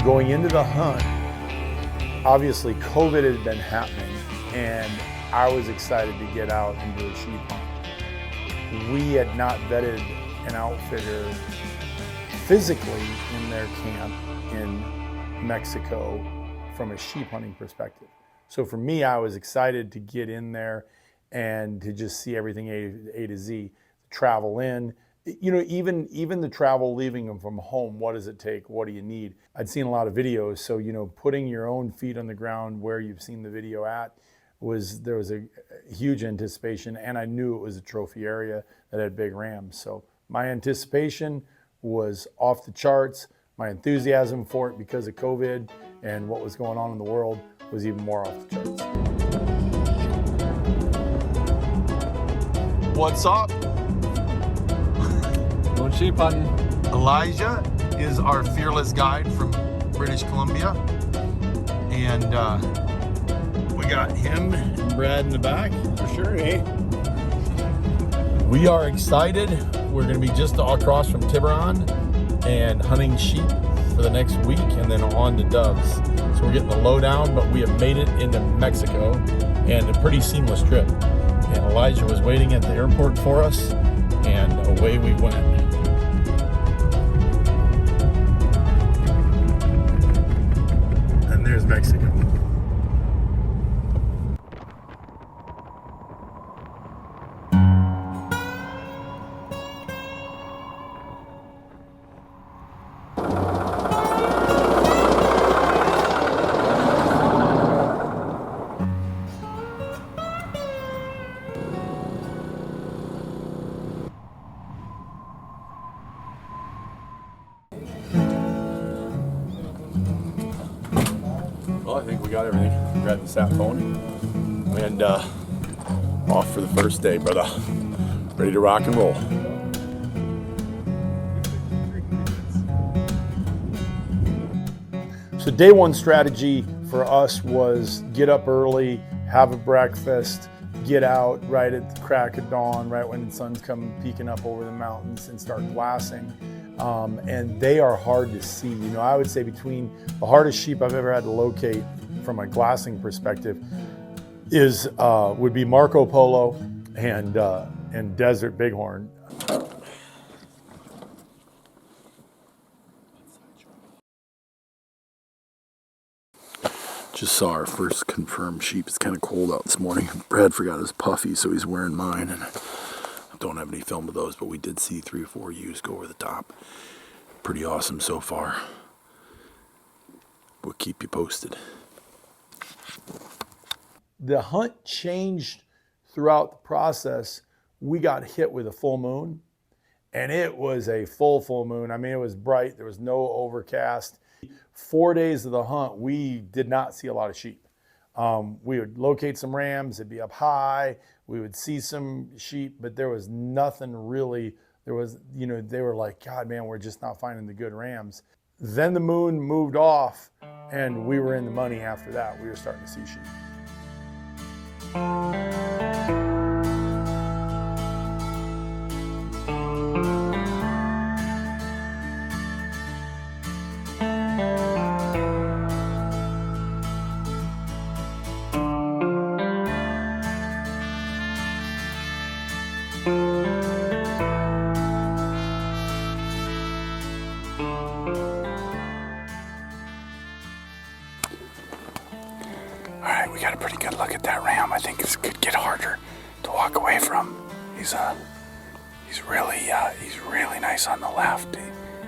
Going into the hunt, obviously COVID had been happening and I was excited to get out and do a sheep hunt. We had not vetted an outfitter physically in their camp in Mexico from a sheep hunting perspective. So for me, I was excited to get in there and to just see everything A to Z, travel in, you know, even the travel leaving them from home, what does it take? What do you need? I'd seen a lot of videos. So, you know, putting your own feet on the ground where you've seen the video at there was a huge anticipation, and I knew it was a trophy area that had big rams. So my anticipation was off the charts. My enthusiasm for it because of COVID and what was going on in the world was even more off the charts. What's up? Going sheep hunting. Elijah is our fearless guide from British Columbia. And we got him and Brad in the back. For sure, eh? We are excited. We're going to be just across from Tiburon and hunting sheep for the next week and then on to doves. So we're getting the lowdown, but we have made it into Mexico and a pretty seamless trip. And Elijah was waiting at the airport for us and away we went. And there's Mexico. Well, I think we got everything. Grabbed the sat phone and off for the first day, brother. Ready to rock and roll. So day one strategy for us was get up early, have a breakfast, get out right at the crack of dawn, right when the sun's coming peeking up over the mountains, and start glassing. And they are hard to see. You know, I would say between the hardest sheep I've ever had to locate from a glassing perspective would be Marco Polo and Desert Bighorn. Just saw our first confirmed sheep. It's kind of cold out this morning. Brad forgot his puffy, so he's wearing mine. And I don't have any film of those, but we did see 3 or 4 ewes go over the top. Pretty awesome so far. We'll keep you posted. The hunt changed throughout the process. We got hit with a full moon, and it was a full moon. I mean, it was bright. There was no overcast. 4 days of the hunt, we did not see a lot of sheep. We would locate some rams, it'd be up high. We would see some sheep, but there was nothing really. There was, you know, they were like, God, man, we're just not finding the good rams. Then the moon moved off and we were in the money after that. We were starting to see sheep. Alright, we got a pretty good look at that ram. I think it could get harder to walk away from. He's really nice on the left.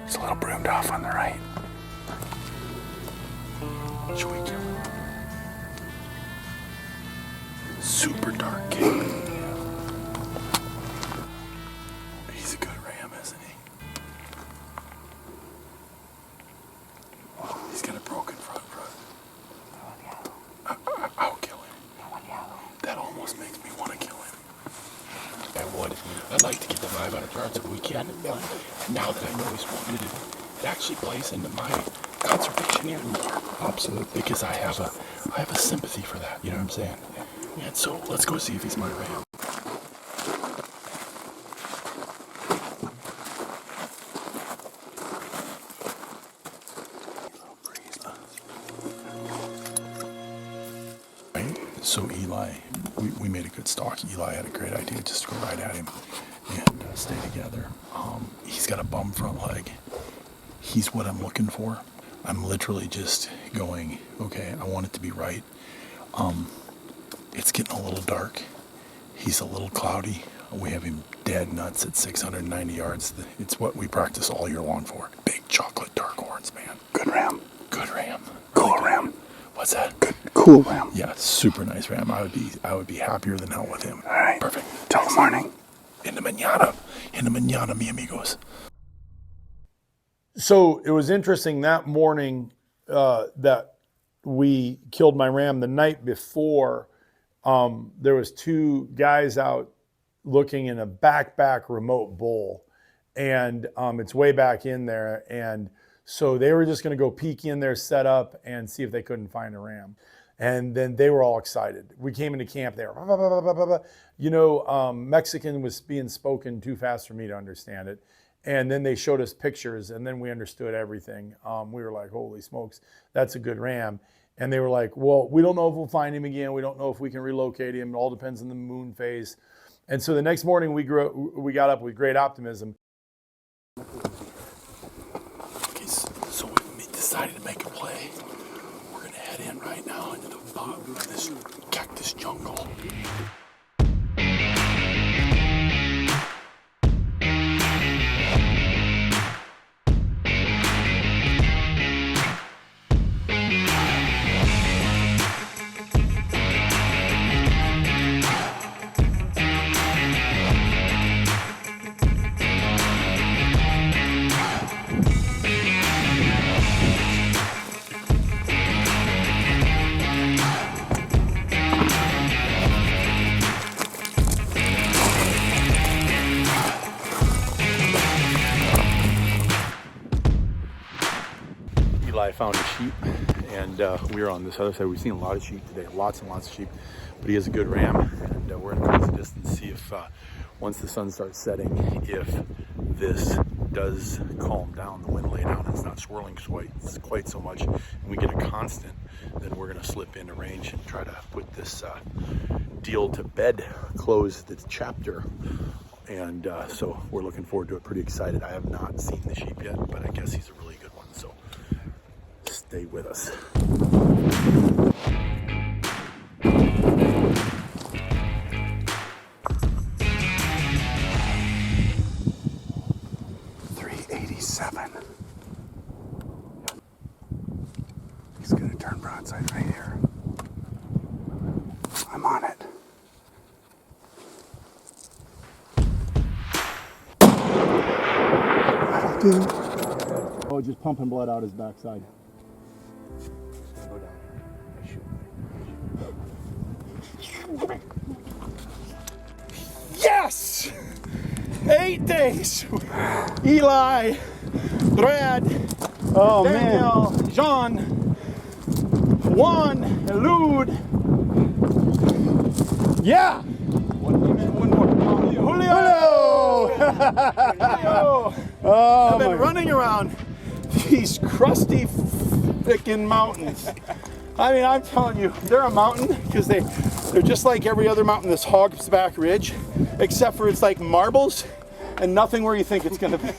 He's a little broomed off on the right. Should we kill him? Super dark king. He's a good ram, isn't he? He's got a broken front. I'll kill him. That almost makes me want to kill him. I would. I'd like to get the vibe out of charts if we can. And now that I know he's wounded, it actually plays into my conservation even more. Absolutely. Because I have a sympathy for that. You know what I'm saying? And so let's go see if he's my ram. Little breeze So Eli, we made a good stalk. Eli had a great idea just to go right at him and stay together. He's got a bum front leg. He's what I'm looking for. I'm literally just going, okay, I want it to be right. It's getting a little dark. He's a little cloudy. We have him dead nuts at 690 yards. It's what we practice all year long for. Big chocolate dark horns, man. Good ram. Good ram. Cool Really good. ram. What's that? Good, cool ram. Yeah, super nice ram. I would be happier than hell with him. All right. Perfect. Till the morning. In the mañana, mi amigos. So it was interesting that morning that we killed my ram. The night before, there was 2 guys out looking in a back remote bowl, and it's way back in there. And so they were just going to go peek in there, set up, and see if they couldn't find a ram. And then they were all excited. We came into camp there. Mexican was being spoken too fast for me to understand it. And then they showed us pictures, and then we understood everything. We were like, holy smokes, that's a good ram. And they were like, well, we don't know if we'll find him again. We don't know if we can relocate him. It all depends on the moon phase. And so the next morning we got up with great optimism. Okay, so we decided to make a play. We're going to head in right now into the bottom of this cactus jungle. Eli found a sheep, and we were on this other side. We've seen a lot of sheep today, lots and lots of sheep, but he has a good ram, and we're going to close the distance, see if once the sun starts setting, if this does calm down, the wind lay down, it's not swirling quite so much, and we get a constant, then we're going to slip into range and try to put this deal to bed, close the chapter. And so we're looking forward to it, pretty excited. I have not seen the sheep yet, but I guess he's a really good one, so stay with us. He's going to turn broadside right here. I'm on it. That'll do. Oh, just pumping blood out his backside. Yes! 8 days. Eli, Brad, Daniel, John, Juan, Elude. Yeah. One more. Julio. Julio. Oh, I've been running around these crusty frickin' mountains. I mean, I'm telling you, they're a mountain because they're just like every other mountain, this Hog's Back Ridge, except for it's like marbles and nothing where you think it's going to be.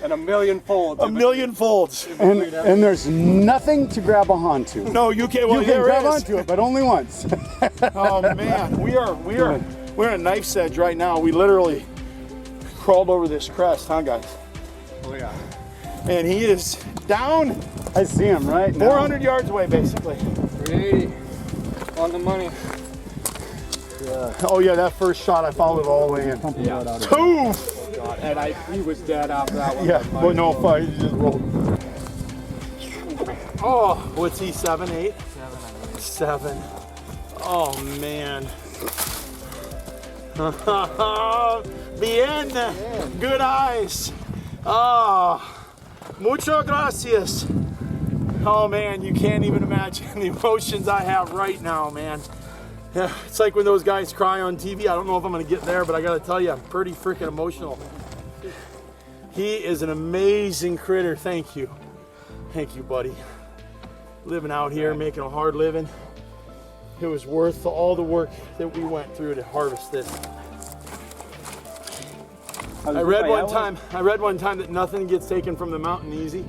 And a million folds. A million folds. And there's nothing to grab onto. No, you can't. Well, You can there grab is. onto it, but only once. Oh man, we're in a knife's edge right now. We literally crawled over this crest, huh, guys? Oh yeah. And he is down I see him right now. 400 yards away, basically. 380 on the money. Oh yeah, that first shot, I followed it all the way in. Yeah. Poof! God. And he was dead after that one. Yeah, but no fight. He just rolled. Oh, What's he? 7, 8? 7. Oh man. Bien. Good eyes. Muchas gracias. Oh man, you can't even imagine the emotions I have right now, man. Yeah, it's like when those guys cry on TV. I don't know if I'm gonna get there, but I gotta tell you, I'm pretty freaking emotional. He is an amazing critter. Thank you. Thank you, buddy. Living out here, making a hard living. It was worth all the work that we went through to harvest this. I read one time that nothing gets taken from the mountain easy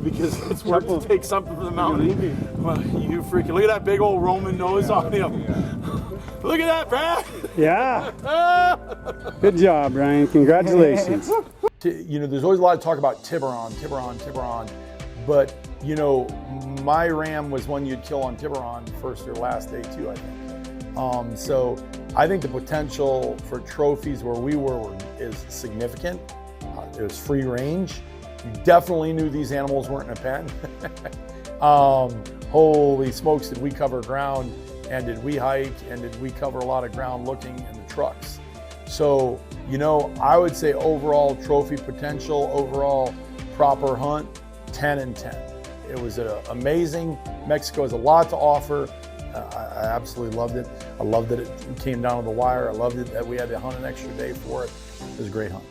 because it's worth to take something from the mountain. Well, you freaking look at that big old Roman nose on him. Look at that, Brad. Yeah. Good job, Brian. Congratulations. You know, there's always a lot of talk about Tiburon, but you know, my ram was one you'd kill on Tiburon first or last day too, I think. So I think the potential for trophies where we were is significant. It was free range. You definitely knew these animals weren't in a pen. Holy smokes, did we cover ground, and did we hike, and did we cover a lot of ground looking in the trucks. So, you know, I would say overall trophy potential, overall proper hunt, 10 and 10. It was amazing. Mexico has a lot to offer. I absolutely loved it. I loved that it came down to the wire. I loved it that we had to hunt an extra day for it. It was a great hunt.